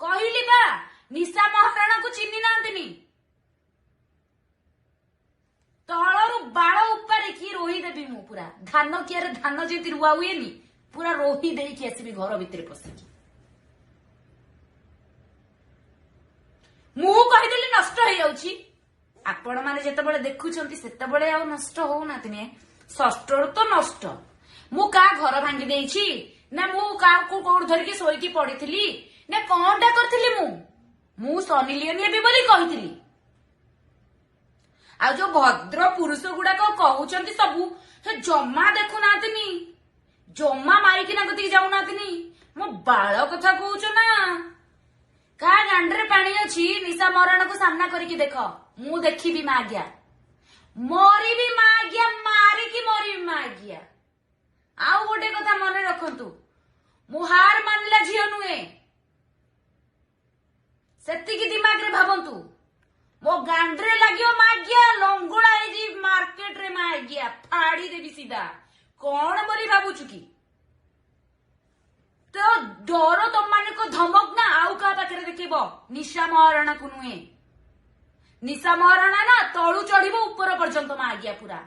कहली बा निशा महाराणा को चिन्ह नांतिनी तलरू बाल उपर कि रोही देवी मु पूरा धान कियारे धान जेती रुआ हुए नी पूरा रोही देकी आसबि घर भितर पशिकी मु कहीदेली नष्ट हो जाउची आपण माने जेतेबेले देखुछंती सेतेबेले आ नष्ट होउना तिने षष्ठर तो नष्ट मु का घर भांगी देइछि ना मु का को कोड धरकी सोईकी पड़ीथिली ना कोनटा करथिली मु सनिलियन हेबी बोली कहिथिली आ जो भद्र पुरुष गुड़ाक कहउचंती सबु से जम्मा देखु नातिनी जम्मा मारिकी ना गति जाउ नातिनी मो बाळ कथा कहउछ ना का गांडरे पानी अछि निशा महाराणा को सामना करके देख मु देखिबी मागिया मरिबी मागिया मारिकी मरिबी मागिया आउ गोटे कथा मन रखंतु मु हार मानला झियो नुए सेतिकी दिमाग रे भाबंतु मो गांडरे लागियो मागिया लंगुड़ा जी मार्केट रे मागिया फाड़ी देबी सीधा कौन बोली भाबुछु की तो डर तुम माने को धमक ना आउ का पाखरे देखिबो निशा महाराणा को नुए निशा महाराणा ना तळु चढ़िबो ऊपर पर्यंत मागिया पूरा